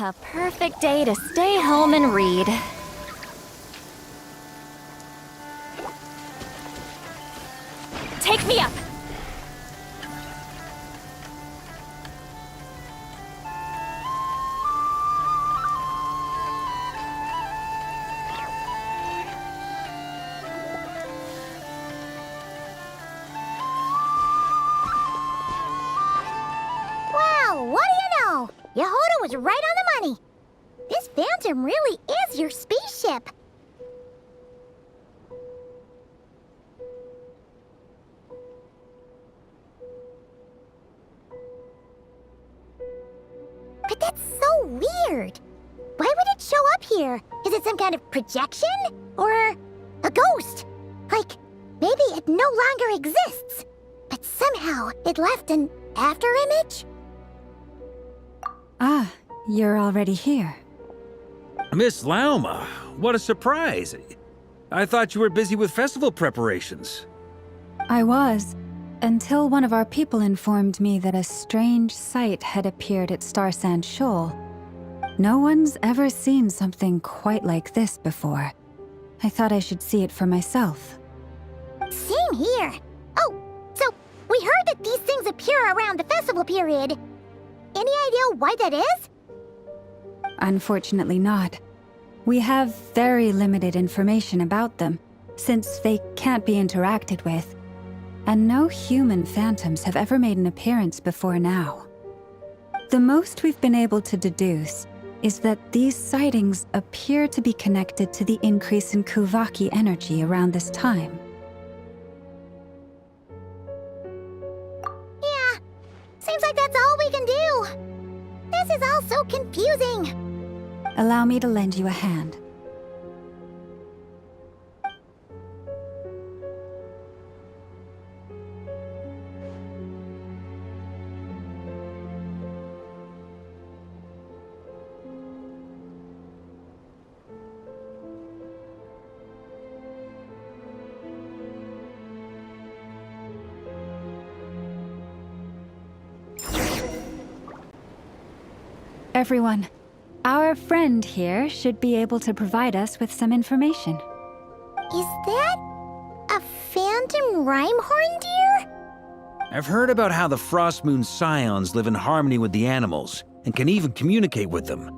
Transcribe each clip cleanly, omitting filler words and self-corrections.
A perfect day to stay home and read. Take me up! Wow, what do you know? Yehuda was right on the money. This Phantom really is your spaceship. But that's so weird. Why would it show up here? Is it some kind of projection? Or a ghost? Like, maybe it no longer exists, but somehow it left an afterimage? Ah, you're already here. Miss Lauma, what a surprise. I thought you were busy with festival preparations. I was, until one of our people informed me that a strange sight had appeared at Starsand Shoal. No one's ever seen something quite like this before. I thought I should see it for myself. Same here. Oh, so we heard that these things appear around the festival period. Any idea why that is? Unfortunately not. We have very limited information about them, since they can't be interacted with. And no human phantoms have ever made an appearance before now. The most we've been able to deduce is that these sightings appear to be connected to the increase in Kuvaki energy around this time. Yeah, seems like that's all we can do. This is all so confusing. Allow me to lend you a hand. Everyone, our friend here should be able to provide us with some information. Is that a phantom Rhymehorn deer? I've heard about how the Frost Moon Scions live in harmony with the animals and can even communicate with them.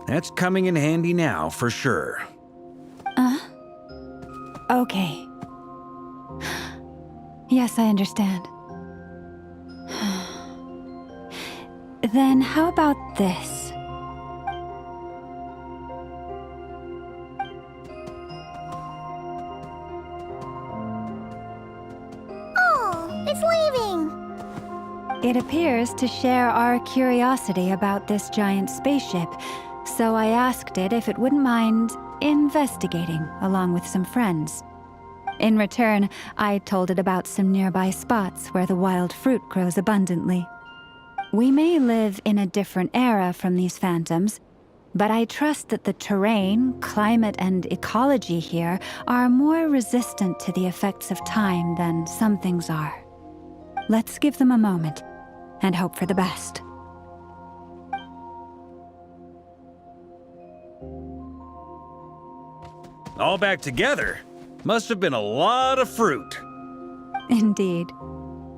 That's coming in handy now, for sure. Okay. Yes, I understand. Then how about this? Oh, it's leaving. It appears to share our curiosity about this giant spaceship, so I asked it if it wouldn't mind investigating along with some friends. In return, I told it about some nearby spots where the wild fruit grows abundantly. We may live in a different era from these phantoms, but I trust that the terrain, climate, and ecology here are more resistant to the effects of time than some things are. Let's give them a moment and hope for the best. All back together? Must have been a lot of fruit. Indeed.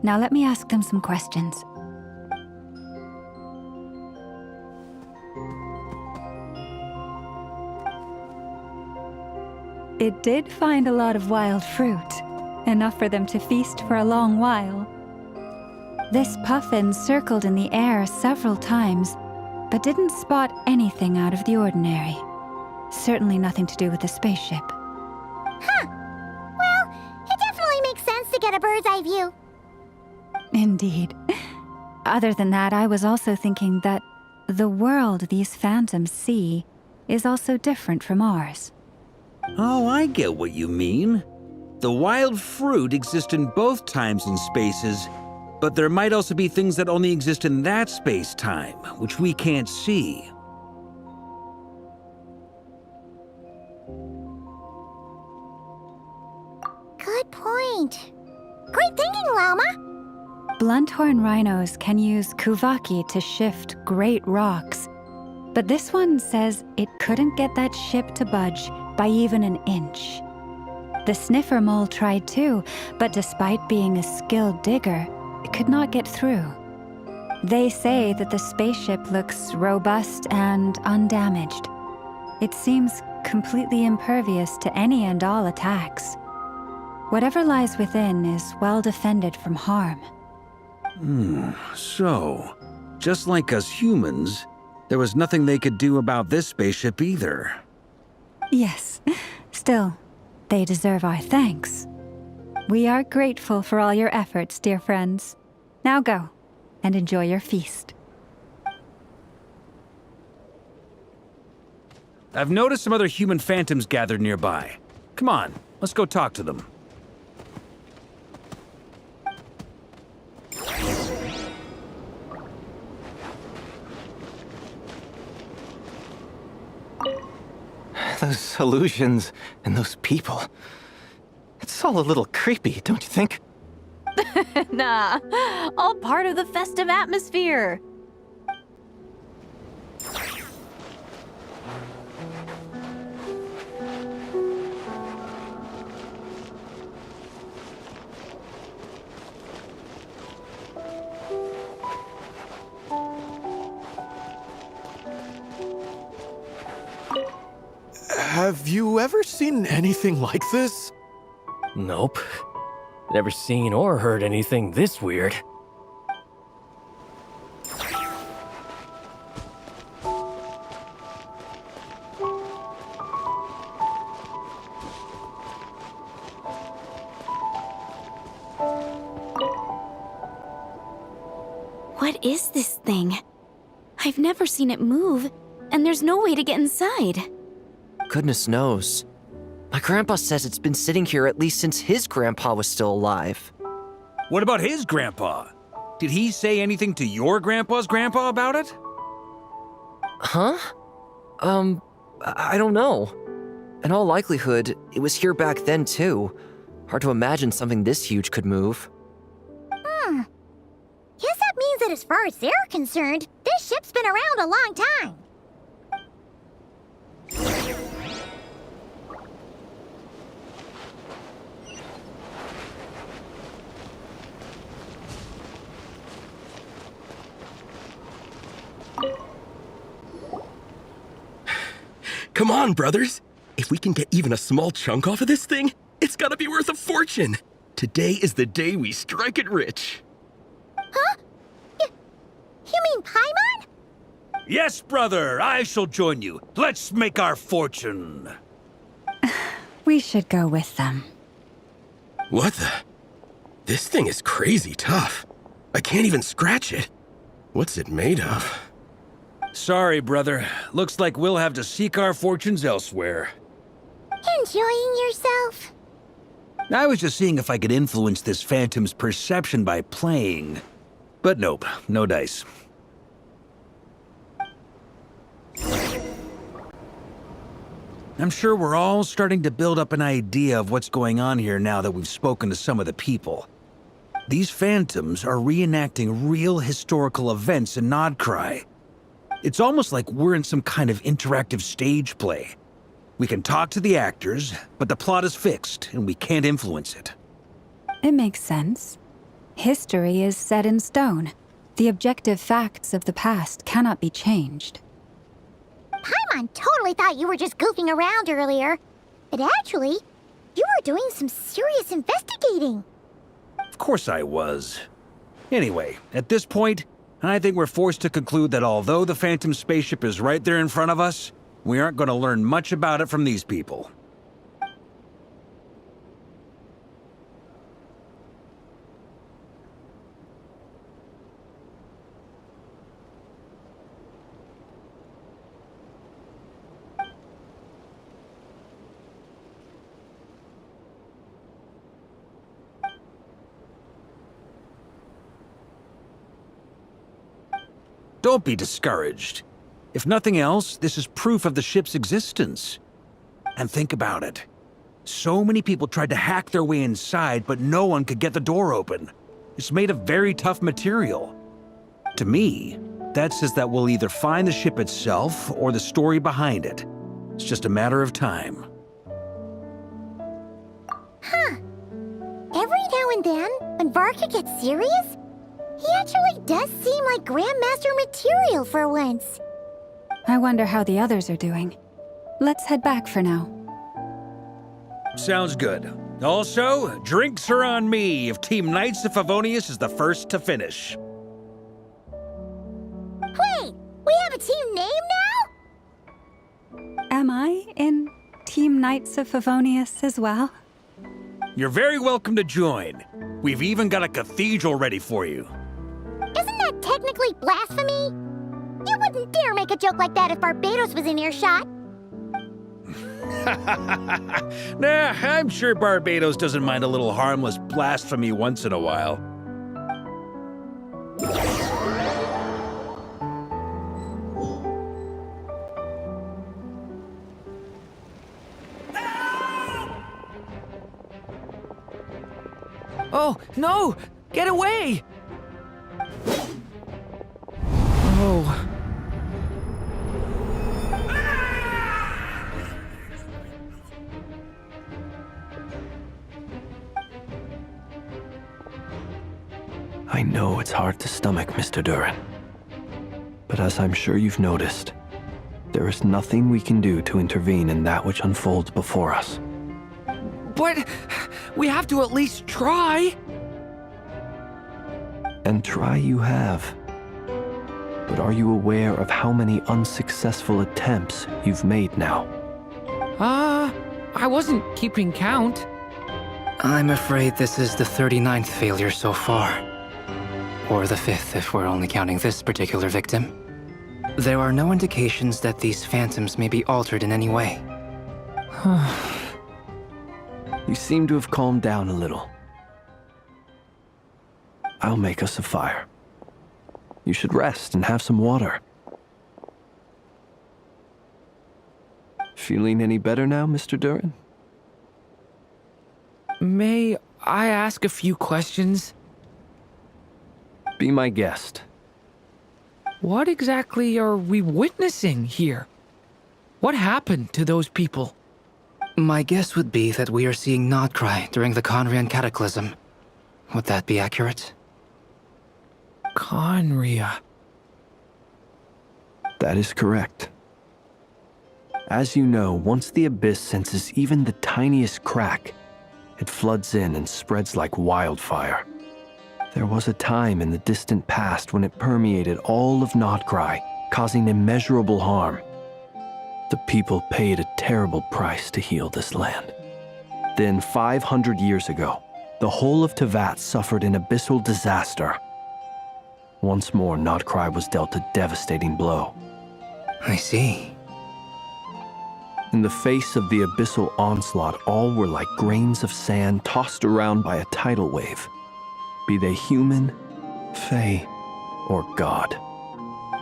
Now let me ask them some questions. It did find a lot of wild fruit, enough for them to feast for a long while. This puffin circled in the air several times, but didn't spot anything out of the ordinary. Certainly nothing to do with the spaceship. Huh. Well, it definitely makes sense to get a bird's eye view. Indeed. Other than that, I was also thinking that the world these phantoms see is also different from ours. Oh, I get what you mean. The wild fruit exist in both times and spaces, but there might also be things that only exist in that space-time, which we can't see. Good point. point. Great thinking, Llama. Blunthorn rhinos can use kuvaki to shift great rocks, but this one says it couldn't get that ship to budge by even an inch. The sniffer mole tried too, but despite being a skilled digger, it could not get through. They say that the spaceship looks robust and undamaged. It seems completely impervious to any and all attacks. Whatever lies within is well defended from harm. So, just like us humans, there was nothing they could do about this spaceship either. Yes, still, they deserve our thanks. We are grateful for all your efforts, dear friends. Now go, and enjoy your feast. I've noticed some other human phantoms gathered nearby. Come on, let's go talk to them. Those illusions and those people. It's all a little creepy, don't you think? Nah, all part of the festive atmosphere. Have you ever seen anything like this? Nope. Never seen or heard anything this weird. What is this thing? I've never seen it move, and there's no way to get inside. Goodness knows. My grandpa says it's been sitting here at least since his grandpa was still alive. What about his grandpa? Did he say anything to your grandpa's grandpa about it? Huh? I don't know. In all likelihood, it was here back then too. Hard to imagine something this huge could move. Guess that means that as far as they're concerned, this ship's been around a long time. Come on, brothers. If we can get even a small chunk off of this thing, it's gotta be worth a fortune. Today is the day we strike it rich. Huh? You mean Paimon? Yes, brother, I shall join you. Let's make our fortune. We should go with them. What the? This thing is crazy tough. I can't even scratch it. What's it made of? Sorry, brother. Looks like we'll have to seek our fortunes elsewhere. Enjoying yourself? I was just seeing if I could influence this phantom's perception by playing. But nope, no dice. I'm sure we're all starting to build up an idea of what's going on here now that we've spoken to some of the people. These phantoms are reenacting real historical events in Nodcry. It's almost like we're in some kind of interactive stage play. We can talk to the actors, but the plot is fixed and we can't influence it. It makes sense. History is set in stone. The objective facts of the past cannot be changed. Paimon totally thought you were just goofing around earlier. But actually, you were doing some serious investigating. Of course I was. Anyway, at this point, I think we're forced to conclude that although the Phantom spaceship is right there in front of us, we aren't going to learn much about it from these people. Don't be discouraged. If nothing else, this is proof of the ship's existence. And think about it. So many people tried to hack their way inside, but no one could get the door open. It's made of very tough material. To me, that says that we'll either find the ship itself or the story behind it. It's just a matter of time. Huh. Every now and then, when Varka gets serious, he actually does seem like Grandmaster material for once. I wonder how the others are doing. Let's head back for now. Sounds good. Also, drinks are on me if Team Knights of Favonius is the first to finish. Wait, we have a team name now? Am I in Team Knights of Favonius as well? You're very welcome to join. We've even got a cathedral ready for you. Isn't that technically blasphemy? You wouldn't dare make a joke like that if Barbados was in earshot. Nah, I'm sure Barbados doesn't mind a little harmless blasphemy once in a while. Oh, no! Get away! Oh. I know it's hard to stomach, Mr. Duran. But as I'm sure you've noticed, there is nothing we can do to intervene in that which unfolds before us. But we have to at least try. And try you have. But are you aware of how many unsuccessful attempts you've made now? I wasn't keeping count. I'm afraid this is the 39th failure so far. Or the 5th if we're only counting this particular victim. There are no indications that these phantoms may be altered in any way. You seem to have calmed down a little. I'll make us a fire. You should rest and have some water. Feeling any better now, Mr. Duran? May I ask a few questions? Be my guest. What exactly are we witnessing here? What happened to those people? My guess would be that we are seeing Nocturne during the Conrian Cataclysm. Would that be accurate? Conria. That is correct. As you know, once the Abyss senses even the tiniest crack, it floods in and spreads like wildfire. There was a time in the distant past when it permeated all of Nocturne, causing immeasurable harm. The people paid a terrible price to heal this land. Then, 500 years ago, the whole of Tevat suffered an abyssal disaster. Once more, Nocturne was dealt a devastating blow. I see. In the face of the abyssal onslaught, all were like grains of sand tossed around by a tidal wave. Be they human, fae, or god.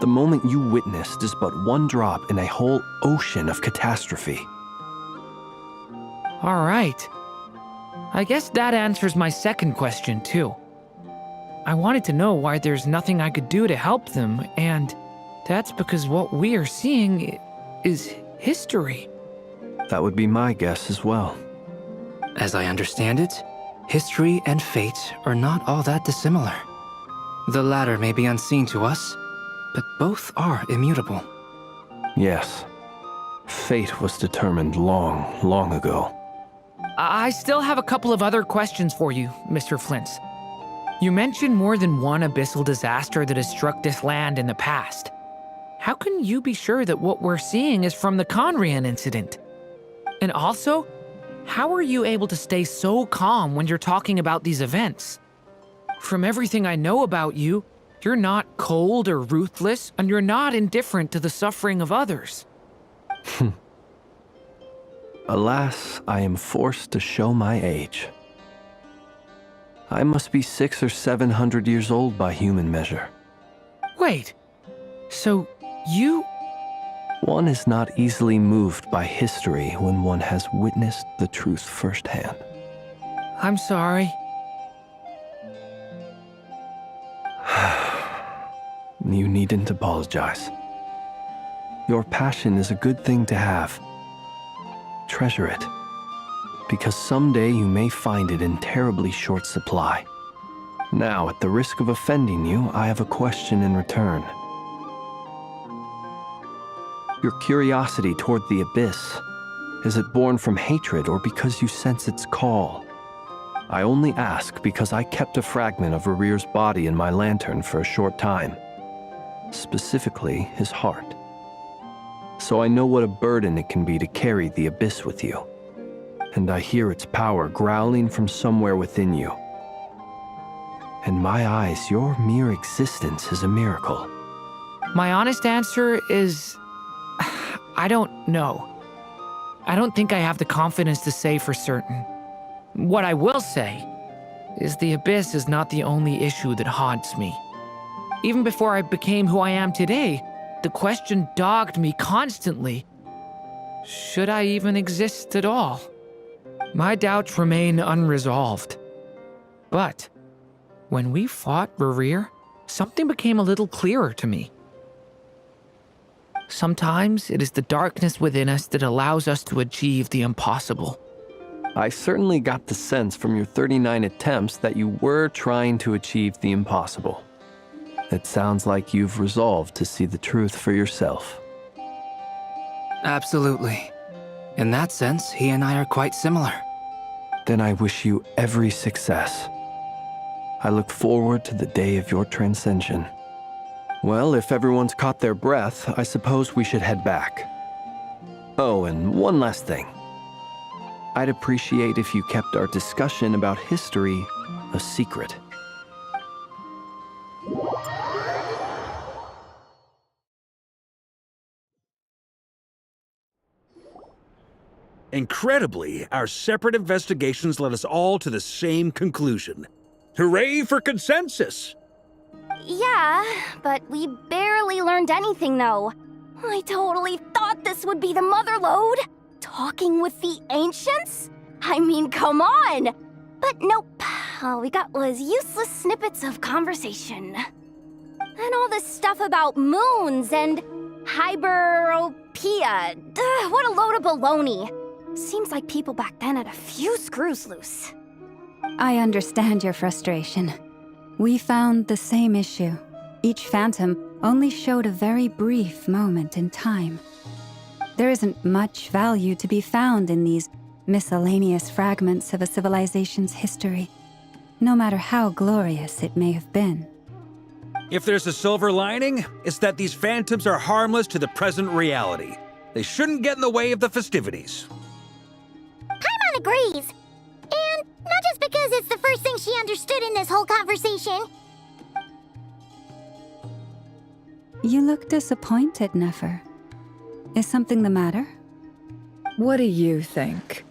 The moment you witnessed is but one drop in a whole ocean of catastrophe. All right. I guess that answers my second question, too. I wanted to know why there's nothing I could do to help them, and that's because what we are seeing is history. That would be my guess as well. As I understand it, history and fate are not all that dissimilar. The latter may be unseen to us, but both are immutable. Yes. Fate was determined long, long ago. I still have a couple of other questions for you, Mr. Flint's. You mentioned more than one abyssal disaster that has struck this land in the past. How can you be sure that what we're seeing is from the Conrian incident? And also, how are you able to stay so calm when you're talking about these events? From everything I know about you, you're not cold or ruthless, and you're not indifferent to the suffering of others. Alas, I am forced to show my age. I must be 600 or 700 years old by human measure. Wait, so you... One is not easily moved by history when one has witnessed the truth firsthand. I'm sorry. You needn't apologize. Your passion is a good thing to have. Treasure it, because someday you may find it in terribly short supply. Now, at the risk of offending you, I have a question in return. Your curiosity toward the abyss, is it born from hatred or because you sense its call? I only ask because I kept a fragment of Rerear's body in my lantern for a short time. Specifically, his heart. So I know what a burden it can be to carry the abyss with you. And I hear its power growling from somewhere within you. In my eyes, your mere existence is a miracle. My honest answer is... I don't know. I don't think I have the confidence to say for certain. What I will say is the abyss is not the only issue that haunts me. Even before I became who I am today, the question dogged me constantly. Should I even exist at all? My doubts remain unresolved. But when we fought Rerear, something became a little clearer to me. Sometimes it is the darkness within us that allows us to achieve the impossible. I certainly got the sense from your 39 attempts that you were trying to achieve the impossible. It sounds like you've resolved to see the truth for yourself. Absolutely. In that sense, he and I are quite similar. Then I wish you every success. I look forward to the day of your transcension. Well, if everyone's caught their breath, I suppose we should head back. Oh, and one last thing. I'd appreciate if you kept our discussion about history a secret. Incredibly, our separate investigations led us all to the same conclusion. Hooray for consensus! Yeah, but we barely learned anything, though. I totally thought this would be the mother lode. Talking with the ancients? I mean, come on! But nope. All we got was useless snippets of conversation. And all this stuff about moons and hyperopia. What a load of baloney. Seems like people back then had a few screws loose. I understand your frustration. We found the same issue. Each phantom only showed a very brief moment in time. There isn't much value to be found in these miscellaneous fragments of a civilization's history, no matter how glorious it may have been. If there's a silver lining, it's that these phantoms are harmless to the present reality. They shouldn't get in the way of the festivities. Paimon agrees. And not just because it's the first thing she understood in this whole conversation. You look disappointed, Nefer. Is something the matter? What do you think?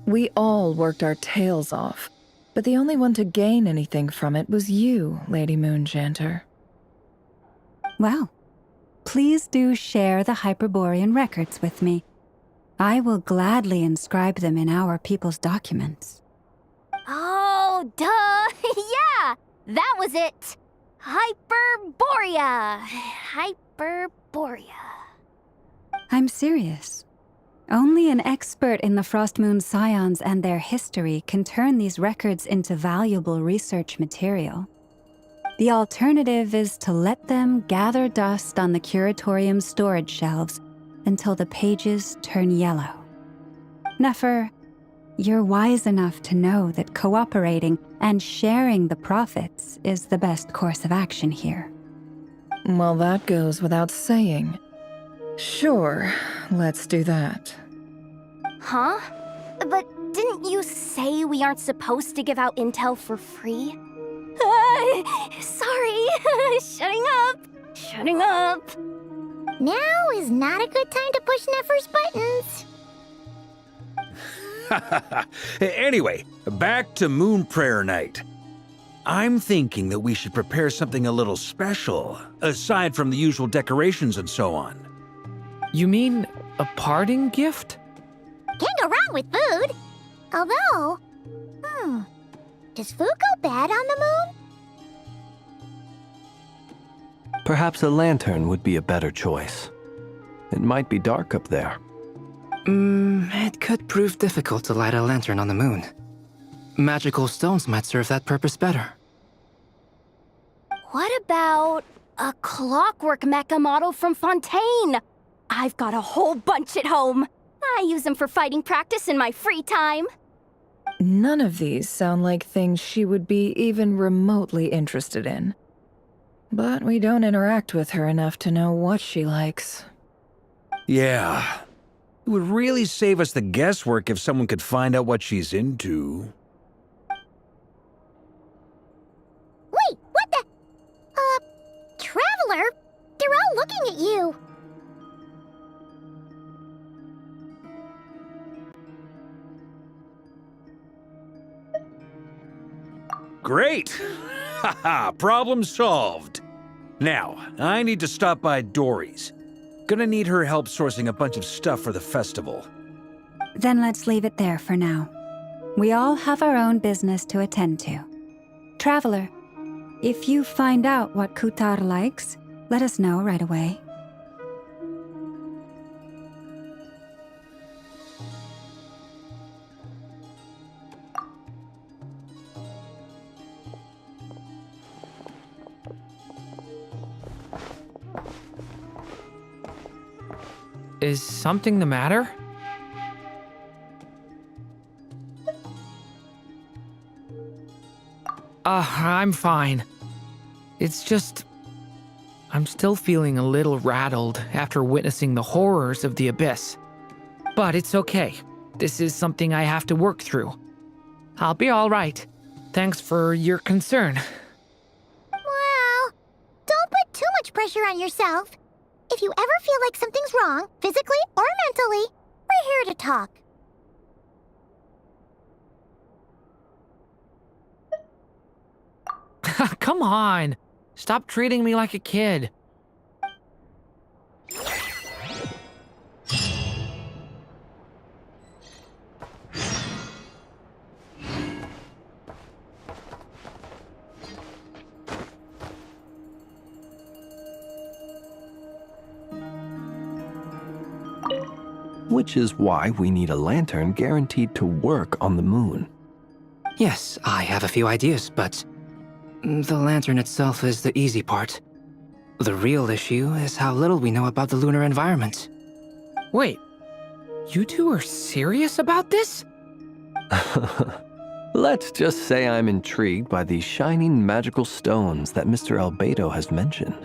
We all worked our tails off, but the only one to gain anything from it was you, Lady Moonjanter. Well, please do share the Hyperborean records with me. I will gladly inscribe them in our people's documents. Oh, duh! Yeah! That was it! Hyperborea! Hyperborea. I'm serious. Only an expert in the Frostmoon Scions and their history can turn these records into valuable research material. The alternative is to let them gather dust on the Curatorium's storage shelves until the pages turn yellow. Nefer, you're wise enough to know that cooperating and sharing the profits is the best course of action here. Well, that goes without saying. Sure, let's do that. Huh? But didn't you say we aren't supposed to give out intel for free? Sorry. Shutting up. Now is not a good time to push Nefer's buttons. Anyway, back to Moon Prayer Night. I'm thinking that we should prepare something a little special, aside from the usual decorations and so on. You mean a parting gift? Can't go wrong with food. Although, does food go bad on the moon? Perhaps a lantern would be a better choice. It might be dark up there. It could prove difficult to light a lantern on the moon. Magical stones might serve that purpose better. What about a clockwork mecha model from Fontaine? I've got a whole bunch at home. I use them for fighting practice in my free time. None of these sound like things she would be even remotely interested in. But we don't interact with her enough to know what she likes. Yeah. It would really save us the guesswork if someone could find out what she's into. Wait, what the? Traveler? They're all looking at you. Great! Haha, problem solved. Now, I need to stop by Dory's. Gonna need her help sourcing a bunch of stuff for the festival. Then let's leave it there for now. We all have our own business to attend to. Traveler, if you find out what Kutar likes, let us know right away. Is something the matter? I'm fine. It's just... I'm still feeling a little rattled after witnessing the horrors of the Abyss. But it's okay. This is something I have to work through. I'll be all right. Thanks for your concern. Well, don't put too much pressure on yourself. If you ever feel like something's wrong, physically or mentally, we're here to talk. Come on. Stop treating me like a kid. Which is why we need a lantern guaranteed to work on the moon. Yes, I have a few ideas, but the lantern itself is the easy part. The real issue is how little we know about the lunar environment. Wait, you two are serious about this? Let's just say I'm intrigued by the shining magical stones that Mr. Albedo has mentioned.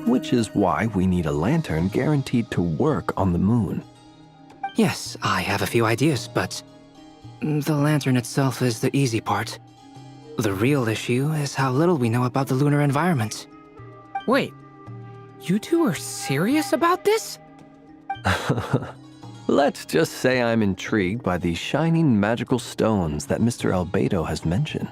Which is why we need a lantern guaranteed to work on the moon. Yes, I have a few ideas, but the lantern itself is the easy part. The real issue is how little we know about the lunar environment. Wait, you two are serious about this? Let's just say I'm intrigued by the shining magical stones that Mr. Albedo has mentioned.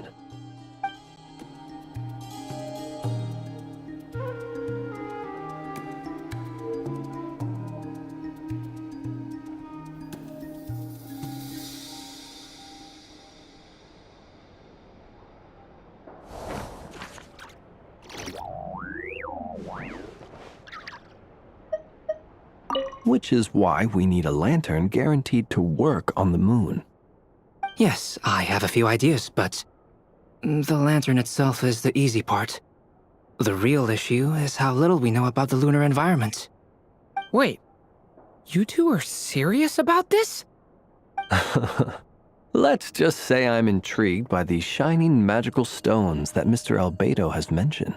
Which is why we need a lantern guaranteed to work on the moon. Yes, I have a few ideas, but the lantern itself is the easy part. The real issue is how little we know about the lunar environment. Wait, you two are serious about this? Let's just say I'm intrigued by the shining magical stones that Mr. Albedo has mentioned.